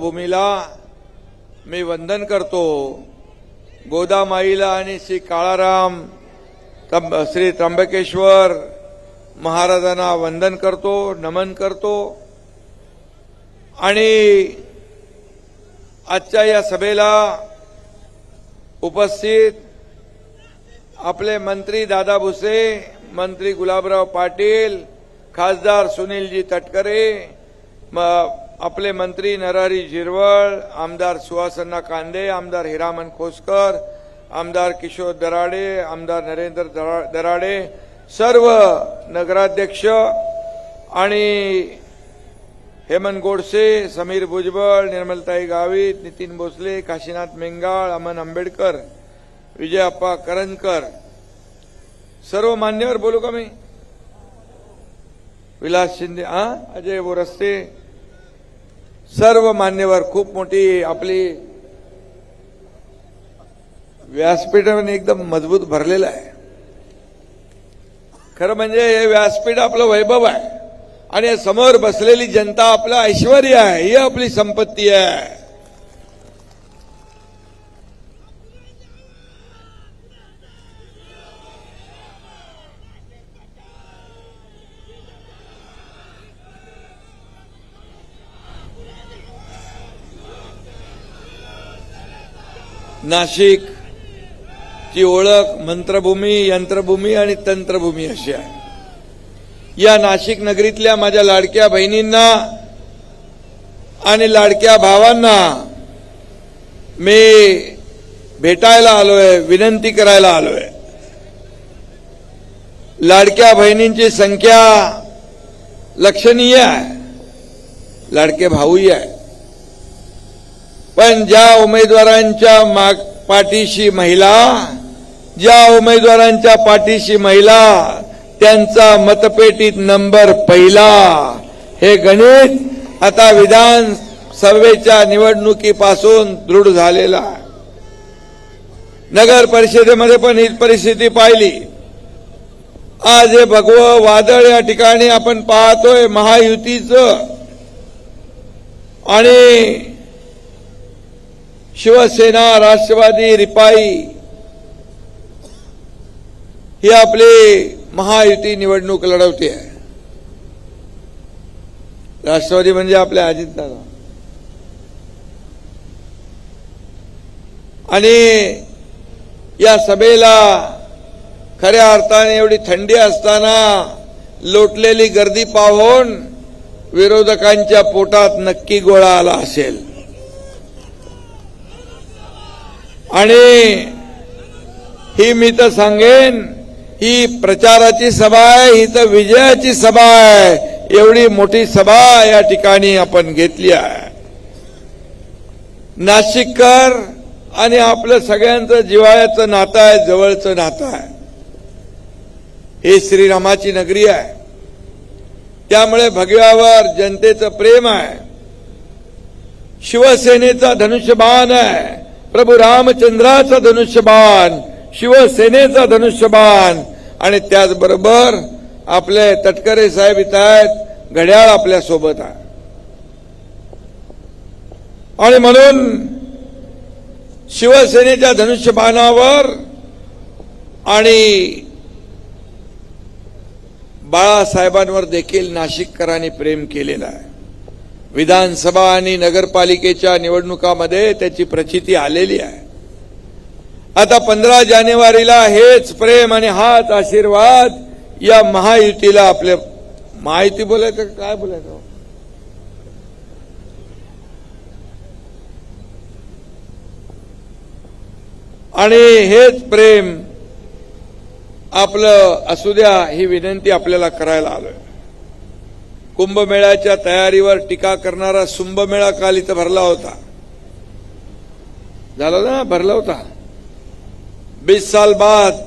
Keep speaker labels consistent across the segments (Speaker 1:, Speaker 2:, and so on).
Speaker 1: मंत्रभूमीला मी वंदन करतो. गोदामाईला आणि श्री काळाराम श्री त्र्यंबकेश्वर महाराजांना वंदन करतो, नमन करतो. आणि आजच्या या सभेला उपस्थित आपले मंत्री दादा भुसे, मंत्री गुलाबराव पाटील, खासदार सुनीलजी तटकरे, आपले मंत्री नरहरी झिरवळ, आमदार सुहासन्ना कांदे, आमदार हिरामन खोसकर, आमदार किशोर दराडे, आमदार नरेंद्र दराडे, सर्व नगराध्यक्ष आणि हेमंत गोडसे, समीर भुजबळ, निर्मलताई गावित, नितीन भोसले, काशीनाथ मेंगाळ, अमन आंबेडकर, विजयप्पा करंजकर, सर्व मान्यवर बोलू का मी? विलास शिंदे, अजय बोरस्ते, सर्व मान्यवर. खूप मोठी आपली व्यासपीठ एकदम मजबूत भरलेलं आहे. खरं म्हणजे हे व्यासपीठ आपलं वैभव आहे आणि समोर बसलेली जनता आपलं ऐश्वर्य आहे, ही आपली संपत्ती आहे. नाशिक ची ओळख मंत्रभूमी, यंत्रभूमी आणि तंत्रभूमी अशी आहे. या नाशिक नगरीतल्या माझ्या लाडक्या बहिणींना आणि लाडक्या भावांना मी भेटायला आलोय, विनंती करायला आलोय. लाडक्या बहिणींची संख्या लक्षणीय आहे, लाडके भाऊही आहे. पण ज्या उमेदवारांच्या पाठीशी महिला, ज्या उमेदवारांच्या पाठीशी महिला, त्यांचा मतपेटीत नंबर पहिला. हे गणित आता विधानसभेच्या निवडणुकीपासून दृढ झालेलं आहे. नगर परिषदेमध्ये पण ही परिस्थिती पाहिली. आज हे भगवं वादळ या ठिकाणी आपण पाहतोय महायुतीचं, आणि शिवसेना, राष्ट्रवादी, रिपाई ही आपली महायुती निवडणूक लढवते आहे. राष्ट्रवादी म्हणजे आपले अजितदादा. आणि या सभेला खऱ्या अर्थाने एवढी थंडी असताना लोटलेली गर्दी पाहून विरोधकांच्या पोटात नक्की गोळा आला असेल. आणि ही मी तर सांगेन, ही प्रचाराची सभा आहे, ही तर विजयाची सभा आहे. एवढी मोठी सभा या ठिकाणी आपण घेतली आहे. नाशिककर आणि आपलं सगळ्यांचं जिव्हाळ्याचं नातं आहे, जवळचं नातं आहे. हे श्रीरामाची नगरी आहे, त्यामुळे भगव्यावर जनतेचं प्रेम आहे. शिवसेनेचा धनुष्यबाण आहे, प्रभू रामचंद्राचा धनुष्यबाण, शिवसेनेचा धनुष्यबाण. आणि त्याचबरोबर आपले तटकरे साहेब इथं आहेत, घड्याळ आपल्या सोबत आहे. आणि म्हणून शिवसेनेच्या धनुष्यबाणावर आणि बाळासाहेबांवर देखील नाशिककरांनी प्रेम केलेलं आहे. विधानसभा आणि नगरपालिकेच्या निवडणुकामध्ये त्याची प्रचिती आलेली आहे. आता 15 जानेवारीला हेच प्रेम आणि हाच आशीर्वाद या महायुतीला, आपल्या महायुती बोलायचं काय बोलायचं, आणि हेच प्रेम आपलं असू द्या, ही विनंती आपल्याला करायला आलोय. कुंभमेळ्याच्या तयारीवर टीका करणारा सुंभमेळा काल इथं भरला होता, झाला ना, भरला होता. 20 साल बाद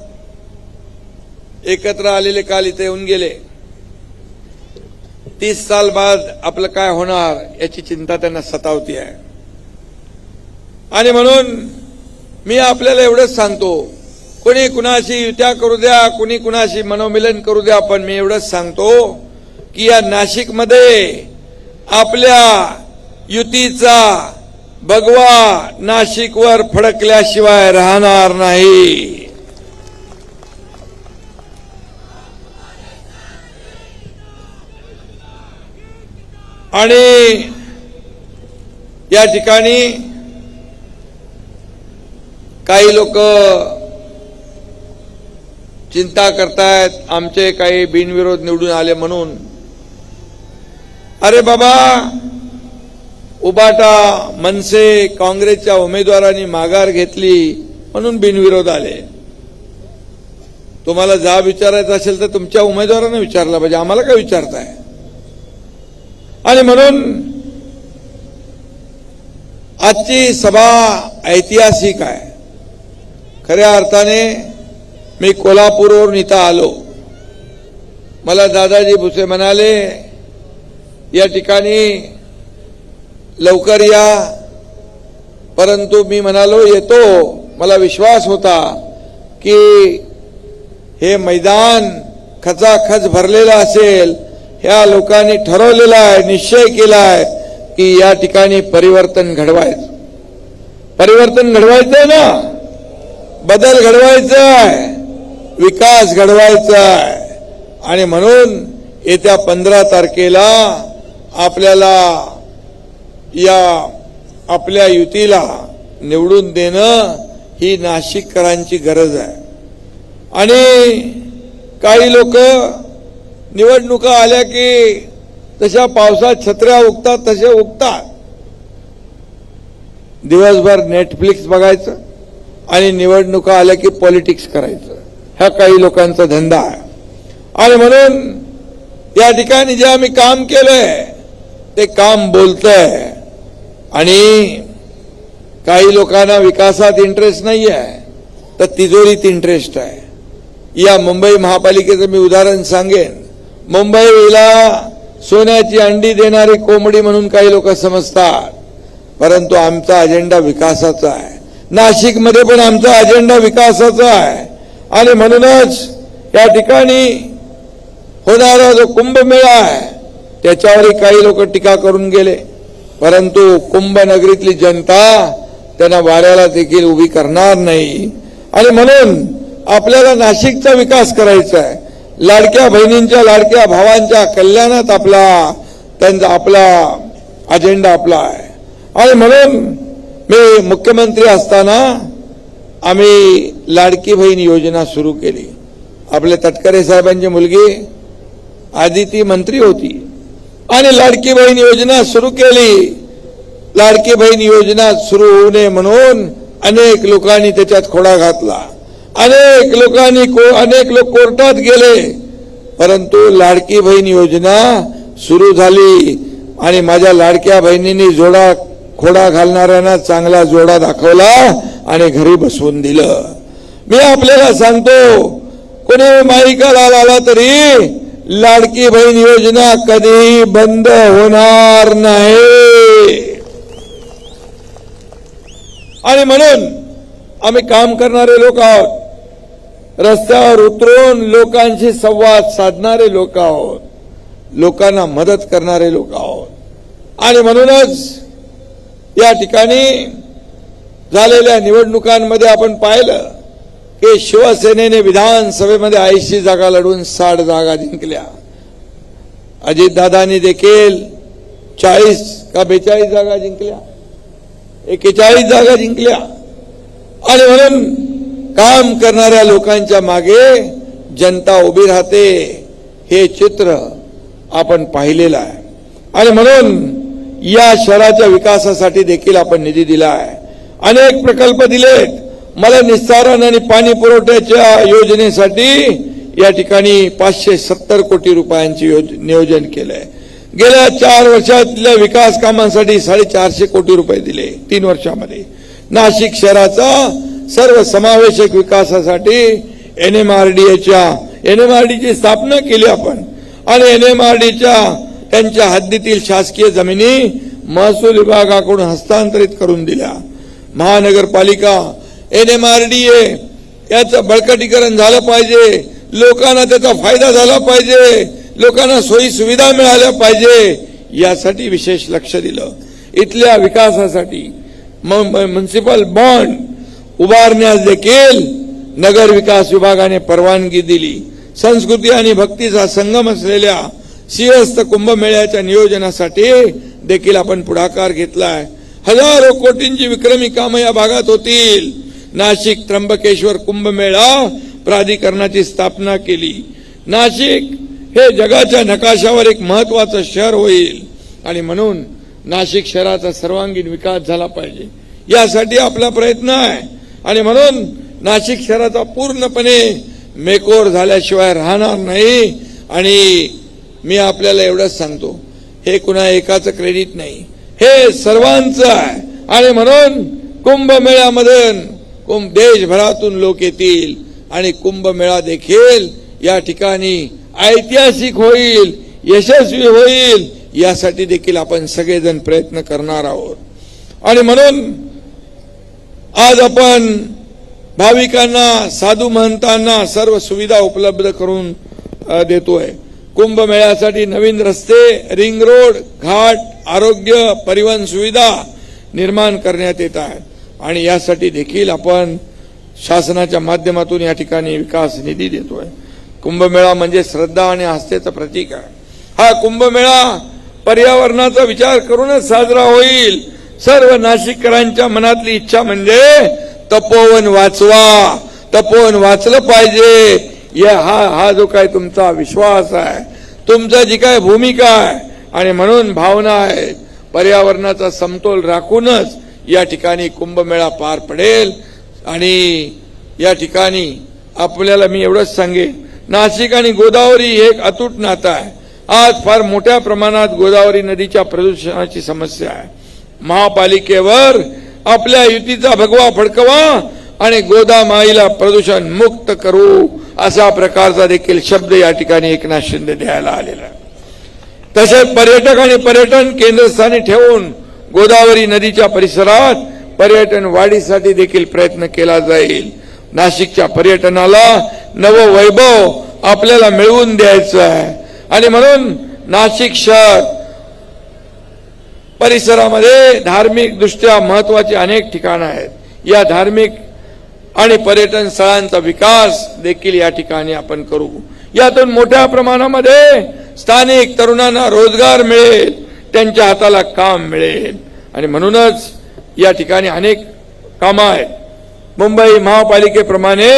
Speaker 1: एकत्र आलेले काल इथे येऊन गेले. 30 साल बाद आपलं काय होणार याची चिंता त्यांना सतावती आहे. आणि म्हणून मी आपल्याला एवढंच सांगतो, कोणी कुणाशी युत्या करू द्या, कोणी कुणाशी मनोमिलन करू द्या, पण मी एवढंच सांगतो की या नाशिकमध्ये आपल्या युतीचा भगवा नाशिकवर फडकल्याशिवाय राहणार नाही. आणि या ठिकाणी काही लोक चिंता करतायत आमचे काही बिनविरोध निवडून आले म्हणून. अरे बाबा, उबाटा, मनसे, काँग्रेसच्या उमेदवारांनी माघार घेतली म्हणून बिनविरोध आले. तुम्हाला जाब विचारायचा असेल तर तुमच्या उमेदवारांना विचारला पाहिजे, आम्हाला काय विचारताय. आणि म्हणून आजची सभा ऐतिहासिक आहे. खऱ्या अर्थाने मी कोल्हापूरवरून इथं आलो. मला दादाजी भुसे म्हणाले या ठिकाणी लवकर या, परंतु मी म्हणालो येतो. मला विश्वास होता की हे मैदान खचाखच भरलेलं असेल. ह्या लोकांनी ठरवलेलं आहे, निश्चय केला आहे की या ठिकाणी परिवर्तन घडवायचं. परिवर्तन घडवायचं ना, बदल घडवायचा आहे, विकास घडवायचा आहे. आणि म्हणून येत्या 15 तारखेला आपल्याला या आपल्या युतीला निवडून देणं ही नाशिककरांची गरज आहे. आणि काही लोक निवडणुका आल्या की तशा पावसात छत्र्या उगतात तसे उगतात. दिवसभर नेटफ्लिक्स बघायचं आणि निवडणुका आल्या की पॉलिटिक्स करायचं, हा काही लोकांचा धंदा आहे. आणि म्हणून या ठिकाणी जे आम्ही काम केलंय ते काम बोलतंय. आणि काही लोकांना विकासात इंटरेस्ट नाही आहे तर तिजोरीत इंटरेस्ट आहे. या मुंबई महापालिकेचं मी उदाहरण सांगेन. मुंबईला सोन्याची अंडी देणारी कोंबडी म्हणून काही लोक समजतात, परंतु आमचा अजेंडा विकासाचा आहे. नाशिकमध्ये पण आमचा अजेंडा विकासाचा आहे. आणि म्हणूनच या ठिकाणी होणारा जो कुंभमेळा आहे त्याच्यावरही काही लोक टीका करून गेले, परंतु कुंभनगरीतली जनता त्यांना वाऱ्याला देखील उभी करणार नाही. आणि म्हणून आपल्याला नाशिकचा विकास करायचा आहे. लाडक्या बहिणींच्या, लाडक्या भावांच्या कल्याणात आपला अजेंडा आपला आहे. आणि म्हणून मी मुख्यमंत्री असताना आम्ही लाडकी बहीण योजना सुरू केली. आपले तटकरे साहेबांची मुलगी आदिती मंत्री होती आणि लाडकी बहीण योजना सुरू केली. लाडकी बहीण योजना सुरू होऊ नये म्हणून अनेक लोकांनी त्याच्यात खोडा घातला. अनेक लोक कोर्टात गेले, परंतु लाडकी बहीण योजना सुरू झाली. आणि माझ्या लाडक्या बहिणींनी खोडा घालणाऱ्यांना चांगला जोडा दाखवला आणि घरी बसवून दिलं. मी आपल्याला सांगतो, कोणी माईकाला आला तरी लाडकी बहीण योजना कधीही बंद होणार नाही. आणि म्हणून आम्ही काम करणारे लोक आहोत, रस्त्यावर उतरून लोकांशी संवाद साधणारे लोक आहोत, लोकांना मदत करणारे लोक आहोत. आणि म्हणूनच या ठिकाणी झालेल्या निवडणुकांमध्ये आपण पाहिलं की शिवसेनेने विधानसभेमध्ये 80 जागा लढून 60 जागा जिंकल्या. अजितदादांनी देखील 40 का 42 जागा जिंकल्या, 41 जागा जिंकल्या. आणि म्हणून काम करणाऱ्या लोकांच्या मागे जनता उभी राहते, हे चित्र आपण पाहिलेलं आहे. आणि म्हणून या शहराच्या विकासासाठी देखील आपण निधी दिला आहे. अनेक प्रकल्प दिलेत. मला निस्सारण आणि पाणी पुरवठ्याच्या योजनेसाठी या ठिकाणी 570 कोटी रुपयांचे नियोजन केलंय. गेल्या 4 वर्षातल्या विकास कामांसाठी 450 कोटी रुपये दिले 3 वर्षामध्ये. नाशिक शहराचा सर्वसमावेशक विकासासाठी एनएमआरडीची स्थापना केली आपण. आणि एनएमआरडीच्या त्यांच्या हद्दीतील शासकीय जमिनी महसूल विभागाकडून हस्तांतरित करून दिल्या. महानगरपालिका, एनएमआरडीए याचं बळकटीकरण झालं पाहिजे, लोकांना त्याचा फायदा झाला पाहिजे, लोकांना सोयी सुविधा मिळाल्या पाहिजे, यासाठी विशेष लक्ष दिलं. इथल्या विकासासाठी म्युनिसिपल बॉन्ड उभारण्यास देखील नगर विकास विभागाने परवानगी दिली. संस्कृती आणि भक्तीचा संगम असलेल्या सिंहस्थ कुंभमेळ्याच्या नियोजनासाठी देखील आपण पुढाकार घेतलाय. हजारो कोटींची विक्रमी कामं या भागात होतील. नाशिक त्र्यंबकेश्वर कुंभमेळा प्राधिकरणाची स्थापना केली. नाशिक हे जगाच्या नकाशावर एक महत्वाचं शहर होईल आणि म्हणून नाशिक शहराचा सर्वांगीण विकास झाला पाहिजे यासाठी आपला प्रयत्न आहे. आणि म्हणून नाशिक शहराचा पूर्णपणे मेकओव्हर झाल्याशिवाय राहणार नाही. आणि मी आपल्याला एवढंच सांगतो, हे कुणा एकाचं क्रेडिट नाही, हे सर्वांचं आहे. आणि म्हणून कुंभमेळ्यामध्ये देशभरातून लोक येतील आणि कुंभमेळा देखील या ठिकाणी ऐतिहासिक होईल, यशस्वी होईल यासाठी देखील आपण सगळेजण प्रयत्न करणार आहोत. आणि म्हणून आज आपण भाविकांना, साधू महंतांना सर्व सुविधा उपलब्ध करून देतोय. कुंभमेळ्यासाठी नवीन रस्ते, रिंग रोड, घाट, आरोग्य, परिवहन सुविधा निर्माण करण्यात येत आहे. आणि यासाठी देखील आपण शासनाच्या माध्यमातून या ठिकाणी विकास निधी देतोय. कुंभमेळा म्हणजे श्रद्धा आणि आस्थेचं प्रतीक आहे. हा कुंभमेळा पर्यावरणाचा विचार करूनच साजरा होईल. सर्व नाशिककरांच्या मनातली इच्छा म्हणजे तपोवन वाचवा, तपोवन वाचलं पाहिजे. हा जो काय तुमचा विश्वास आहे, तुमचा जी काय भूमिका आहे आणि म्हणून भावना आहेत, पर्यावरणाचा समतोल राखूनच या ठिकाणी कुंभमेळा पार पडेल. आणि या ठिकाणी आपल्याला मी एवढंच सांगेन, नाशिक आणि गोदावरी हे एक अतूट नातं आहे. आज फार मोठ्या प्रमाणात गोदावरी नदीच्या प्रदूषणाची समस्या आहे. महापालिकेवर आपल्या युतीचा भगवा फडकवा आणि गोदामाईला प्रदूषण मुक्त करू असा प्रकारचा देखील शब्द या ठिकाणी एकनाथ शिंदे द्यायला आलेला आहे. तसेच पर्यटक आणि पर्यटन केंद्रस्थानी ठेवून गोदावरी नदीच्या परिसरात पर्यटन वाढीसाठी देखील प्रयत्न केला जाईल. नाशिकच्या पर्यटनाला नवं वैभव आपल्याला मिळवून द्यायचं आहे. आणि म्हणून नाशिक शहर परिसरामध्ये धार्मिक दृष्ट्या महत्वाची अनेक ठिकाणं आहेत. या धार्मिक आणि पर्यटन स्थळांचा विकास देखील या ठिकाणी आपण करू. यातून मोठ्या प्रमाणामध्ये स्थानिक तरुणांना रोजगार मिळेल, त्यांच्या हाताला काम मिळेल. आणि म्हणूनच या ठिकाणी अनेक कामं आहेत. मुंबई महापालिकेप्रमाणे,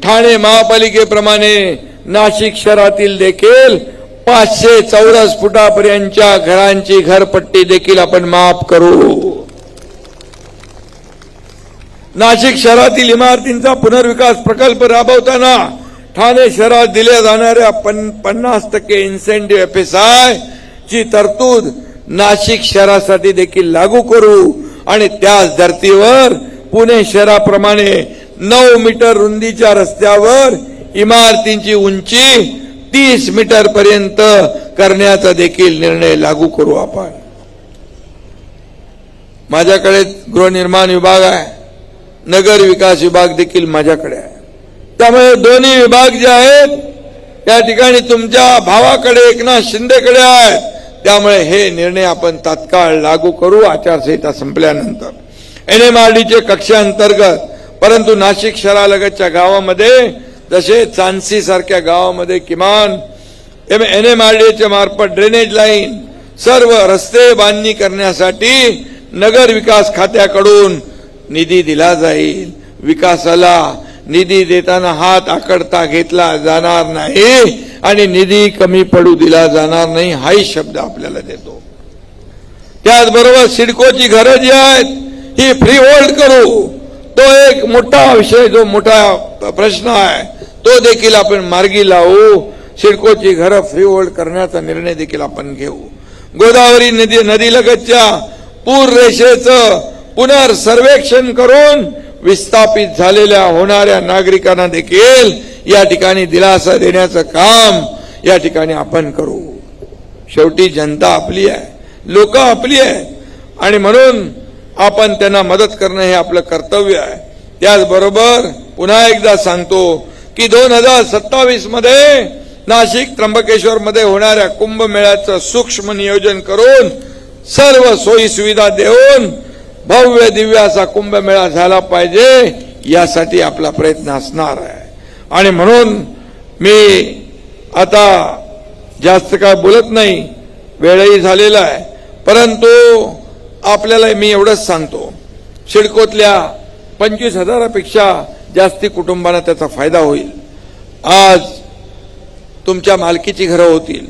Speaker 1: ठाणे महापालिकेप्रमाणे नाशिक शहरातील देखील 500 चौरस फुटापर्यंतच्या घरांची घरपट्टी देखील आपण माफ करू. नाशिक शहरातील इमारतींचा पुनर्विकास प्रकल्प राबवताना ठाणे शहरात दिल्या जाणाऱ्या 50% इन्सेंटिव्ह FSI ची तरतूद नाशिक शहरासाठी देखील लागू करू. आणि त्याच धर्तीवर पुणे शहराप्रमाणे 9 मीटर रुंदीच्या रस्त्यावर इमारतींची उंची 30 मीटर पर्यंत करण्याचा देखील निर्णय लागू करू आपण. माझ्याकडे गृहनिर्माण विभाग आहे, नगर विकास विभाग देखील माझ्याकडे आहे. त्यामुळे दोन्ही विभाग जे आहेत त्या ठिकाणी तुमच्या भावाकडे एकनाथ शिंदेकडे आहेत. त्यामुळे हे निर्णय आपण तात्काळ लागू करू आचारसंहिता संपल्यानंतर. NMRDचे कक्षांतर्गत, परंतु नाशिक शहरालगतच्या गावामध्ये जसे चांदसी सारख्या गावामध्ये किमान NMRDच्या मार्फत ड्रेनेज लाईन, सर्व रस्ते बांधणी करण्यासाठी नगर विकास खात्याकडून निधी दिला जाईल. विकासाला निधी देताना हात आकडता घेतला जाणार नाही आणि निधी कमी पडू दिला जाणार नाही, हाही शब्द आपल्याला देतो. त्याचबरोबर सिडकोची घरं जी आहेत ही फ्री होल्ड करू. तो एक मोठा विषय, जो मोठा प्रश्न आहे, तो देखील आपण मार्गी लावू. सिडकोची घरं फ्री होल्ड करण्याचा निर्णय देखील आपण घेऊ. गोदावरी नदीलगतच्या पूर रेषेचं पुनर्सर्वेक्षण करून विस्थापित झालेल्या होणाऱ्या नागरिकांना देखील या ठिकाणी दिलासा देण्याचं काम या ठिकाणी आपण करू. शेवटी जनता आपली आहे, लोक आपली आहेत आणि म्हणून आपण त्यांना मदत करणं हे आपलं कर्तव्य आहे. त्याचबरोबर पुन्हा एकदा सांगतो की 2027 मध्ये नाशिक त्र्यंबकेश्वर मध्ये होणाऱ्या कुंभमेळ्याचं सूक्ष्म नियोजन करून सर्व सोयी सुविधा देऊन भव्य दिव्य असा कुंभमेळा झाला पाहिजे, यासाठी आपला प्रयत्न असणार आहे. आणि म्हणून मी आता जास्त काय बोलत नाही, वेळही झालेला आहे. परंतु आपल्याला मी एवढंच सांगतो, सिडकोतल्या 25,000पेक्षा जास्ती कुटुंबांना त्याचा फायदा होईल. आज तुमच्या मालकीची घरं होतील.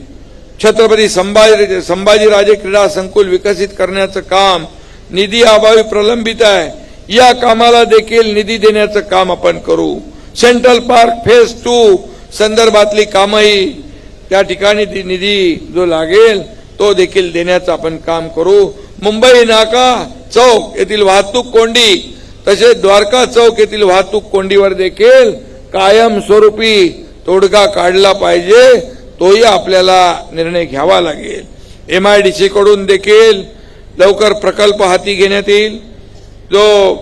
Speaker 1: छत्रपती संभाजीराजे क्रीडा संकुल विकसित करण्याचं काम निधी अभावी प्रलंबित आहे. या कामाला देखील निधी देण्याचं काम आपण करू. सेंट्रल पार्क फेज 2 संदर्भातली कामही त्या ठिकाणी निधी जो लागेल तो देखील देण्याचं आपण काम करू. मुंबई नाका चौक येथील वाहतूक कोंडी, तसेच द्वारका चौक येथील वाहतूक कोंडीवर देखील कायमस्वरूपी तोडगा काढला पाहिजे. तोही आपल्याला निर्णय घ्यावा लागेल. MIDC कडून देखील लवकर प्रकल्प हाती घेण्यात येईल, जो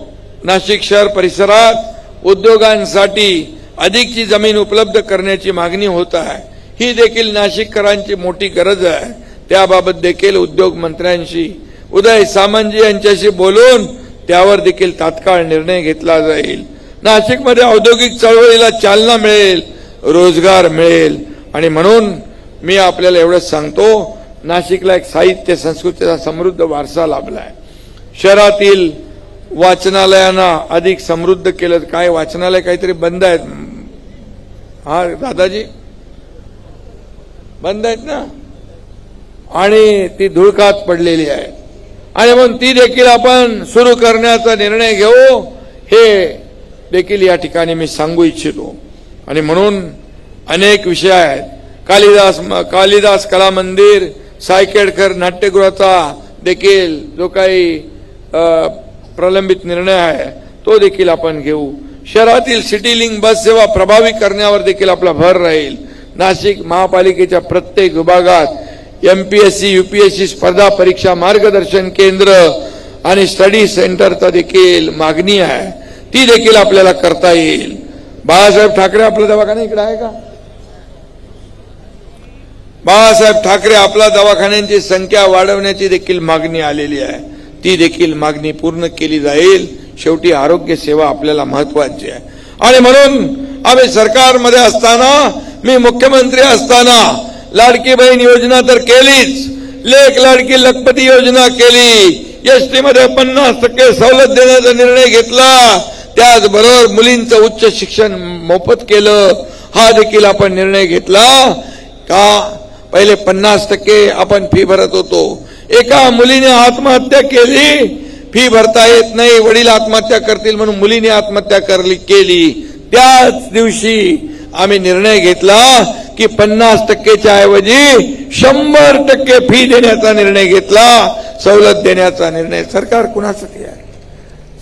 Speaker 1: नाशिक शहर परिसरात उद्योगांसाठी अधिकची जमीन उपलब्ध करण्याची मागणी होत आहे. ही देखील नाशिककरांची मोठी गरज आहे. त्याबाबत देखील उद्योग मंत्र्यांशी उदय सामंत यांच्याशी बोलून त्यावर देखील तात्काळ निर्णय घेतला जाईल. नाशिकमध्ये औद्योगिक चळवळीला चालना मिळेल, रोजगार मिळेल. आणि म्हणून मी आपल्याला एवढंच सांगतो, नाशिकला एक साहित्य संस्कृतीचा समृद्ध वारसा लाभला आहे. शहरातील वाचनालयांना अधिक समृद्ध केलं. काय वाचनालय काहीतरी बंद आहेत, हा दादाजी बंद आहेत ना, आणि ती धुळकात पडलेली आहे. आणि म्हणून ती देखील आपण सुरू करण्याचा निर्णय घेऊ, हे देखील या ठिकाणी मी सांगू इच्छितो. आणि म्हणून अनेक विषय आहेत. कालिदास कला मंदिर, सायकेडकर नाट्यगृहाचा देखील जो काही प्रलंबित निर्णय आहे तो देखील आपण घेऊ. शहरातील सिटी लिंक बस सेवा प्रभावी करण्यावर देखील आपला भर राहील. नाशिक महापालिकेच्या प्रत्येक विभागात MPSC UPSC स्पर्धा परीक्षा मार्गदर्शन केंद्र आणि स्टडी सेंटरचा देखील मागणी आहे, ती देखील आपल्याला करता येईल. बाळासाहेब ठाकरे आपला दवाखाना इकडे आहे का? बाळासाहेब ठाकरे आपला दवाखान्यांची संख्या वाढवण्याची देखील मागणी आलेली आहे, ती देखील मागणी पूर्ण केली जाईल. शेवटी आरोग्य सेवा आपल्याला महत्वाची आहे. आणि म्हणून आम्ही सरकारमध्ये असताना, मी मुख्यमंत्री असताना लाडकी बहीण योजना तर केलीच, लेक लाडकी लखपती योजना केली, ST मध्ये 50% सवलत देण्याचा निर्णय घेतला, त्याचबरोबर मुलींचं उच्च शिक्षण मोफत केलं, हा देखील आपण निर्णय घेतला. का पहिले 50% आपण फी भरत होतो. एका मुलीने आत्महत्या केली, फी भरता येत नाही, वडील आत्महत्या करतील म्हणून मुलीने आत्महत्या केली. त्याच दिवशी आम्ही निर्णय घेतला की 50%च्या ऐवजी 100% फी देण्याचा निर्णय घेतला, सवलत देण्याचा निर्णय. सरकार कुणासाठी आहे?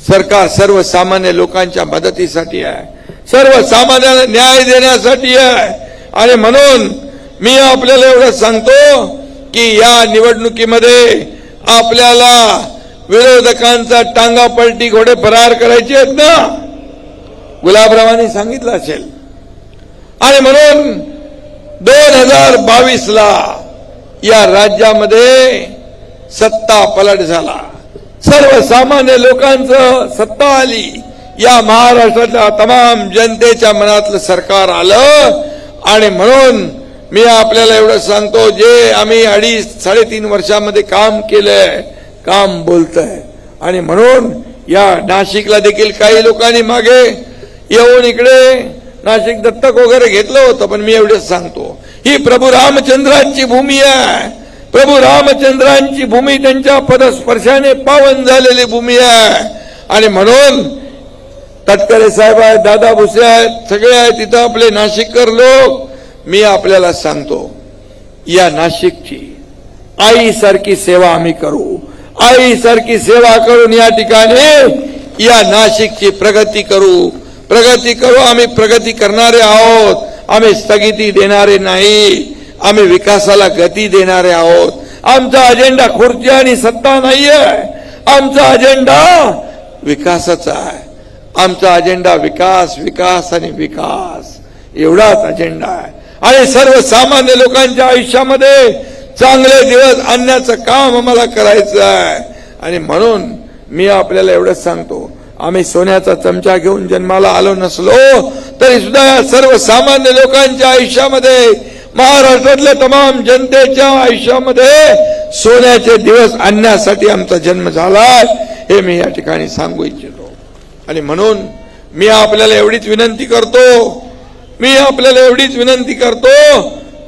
Speaker 1: सरकार सर्वसामान्य लोकांच्या मदतीसाठी आहे, सर्वसामान्यांना न्याय देण्यासाठी आहे. आणि म्हणून मी आपल्याला एवढं सांगतो की या निवडणुकीमध्ये आपल्याला विरोधकांचा टांगापलटी घोडे फरार करायचे आहेत ना, गुलाबरावांनी सांगितलं असेल. आणि म्हणून 2022ला या राज्यामध्ये सत्ता पलट झाला, सर्वसामान्य लोकांचं सत्ता आली, या महाराष्ट्रातल्या तमाम जनतेच्या मनातलं सरकार आलं. आणि म्हणून मी आपल्याला एवढं सांगतो, जे आम्ही 2.5-3.5 वर्षामध्ये काम केलंय, काम बोलतंय. आणि म्हणून या नाशिकला देखील काही लोकांनी मागे येऊन इकडे नाशिक दत्तक वगैरे घेतलं होतं, पण मी एवढंच सांगतो, ही प्रभू रामचंद्रांची भूमी आहे. प्रभू रामचंद्रांची भूमी त्यांच्या पदस्पर्शाने पावन झालेली भूमी आहे. आणि म्हणून तटकरे साहेब आहेत, दादा भुसे आहेत, सगळे आहेत तिथं आपले नाशिककर लोक. मी आपल्याला सांगतो, या नाशिकची आईसारखी सेवा आम्ही करू, आईसारखी सेवा करून या ठिकाणी या नाशिकची प्रगती करू. आम्ही प्रगती करणारे आहोत, आम्ही स्थगिती देणारे नाही, आम्ही विकासाला गती देणारे आहोत. आमचा अजेंडा खुर्ची आणि सत्ता नाहीये, आमचा अजेंडा विकासाचा आहे. आमचा अजेंडा विकास, विकास आणि विकास एवढाच अजेंडा आहे. आणि सर्वसामान्य लोकांच्या आयुष्यामध्ये चांगले दिवस आणण्याचं काम आम्हाला करायचं आहे. आणि म्हणून मी आपल्याला एवढंच सांगतो, आम्ही सोन्याचा चमचा घेऊन जन्माला आलो नसलो तरी सुद्धा सर्वसामान्य लोकांच्या आयुष्यामध्ये, महाराष्ट्रातल्या तमाम जनतेच्या आयुष्यामध्ये सोन्याचे दिवस आणण्यासाठी आमचा जन्म झालाय, हे मी या ठिकाणी सांगू इच्छितो. आणि म्हणून मी आपल्याला एवढीच विनंती करतो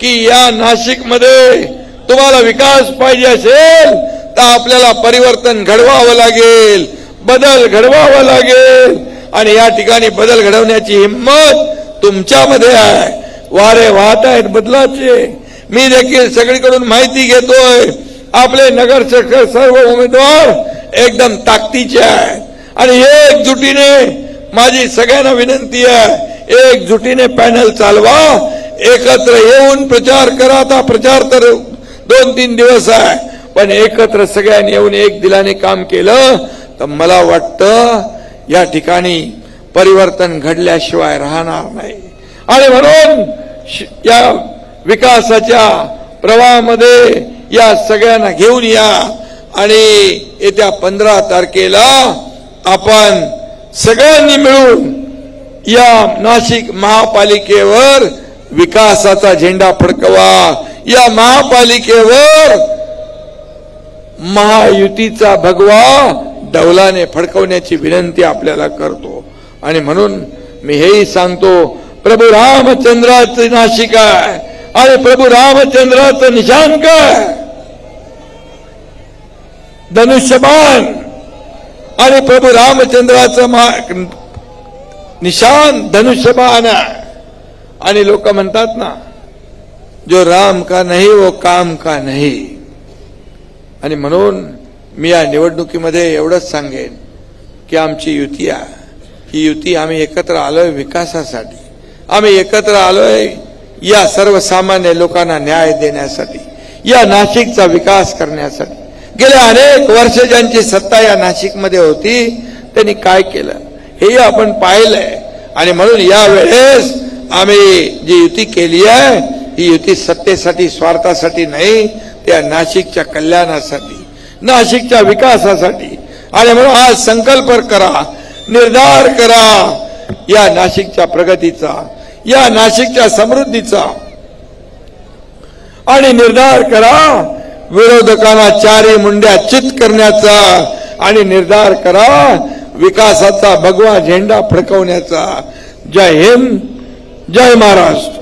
Speaker 1: की या नाशिकमध्ये तुम्हाला विकास पाहिजे असेल तर आपल्याला परिवर्तन घडवावं लागेल, बदल घडवावा लागेल. आणि या ठिकाणी बदल घडवण्याची हिंमत तुमच्यामध्ये आहे. वारे वाहत आहेत बदलाचे. मी देखील सगळीकडून माहिती घेतोय. आपले नगरसेवक सर्व उमेदवार एकदम ताकदीचे आहेत. आणि एकजुटीने माझी सगळ्यांना विनंती आहे, एकजुटीने पॅनल चालवा, एकत्र येऊन प्रचार करा. आता प्रचार तर 2-3 दिवस आहे, पण एकत्र सगळ्यांनी येऊन एक दिलाने काम केलं तर मला वाटतं या ठिकाणी परिवर्तन घडल्याशिवाय राहणार नाही. आणि म्हणून या विकासाच्या प्रवाहामध्ये या सगळ्यांना घेऊन या. आणि येत्या 15 तारखेला आपण सगळ्यांनी मिळून या नाशिक महापालिकेवर विकासाचा झेंडा फडकवा. या महापालिकेवर महायुतीचा भगवा डौलाने फडकवण्याची विनंती आपल्याला करतो. आणि म्हणून मी हेही सांगतो, प्रभू रामचंद्राचं नाशिक आहे आणि प्रभू रामचंद्राचं निशाण काय? धनुष्यबाण. आणि प्रभू रामचंद्राचं निशान धनुष्यबाण आहे. आणि लोक म्हणतात ना, जो राम का नहीं वो काम का नहीं. आणि म्हणून मी या निवडणुकीमध्ये एवढंच सांगेन की आमची युती आहे. ही युती आम्ही एकत्र आलोय विकासासाठी. आम्ही एकत्र आलोय या सर्वसामान्य लोकांना न्याय देण्यासाठी, या नाशिकचा विकास करण्यासाठी. गेल्या अनेक वर्ष ज्यांची सत्ता या नाशिकमध्ये होती त्यांनी काय केलं हे आपण पाहिलंय. आणि म्हणून या वेळेस आम्ही जी युती केली आहे ही युती सत्तेसाठी, स्वार्थासाठी नाही, त्या नाशिकच्या कल्याणासाठी, नाशिकच्या विकासासाठी. आणि म्हणून आज संकल्प करा, निर्धार करा या नाशिकच्या प्रगतीचा, या नाशिकच्या समृद्धीचा. आणि निर्धार करा विरोधकांना चारी मुंड्या चित करण्याचा. आणि निर्धार करा विकासाचा भगवा झेंडा फडकवण्याचा. जय हिंद, जय महाराष्ट्र.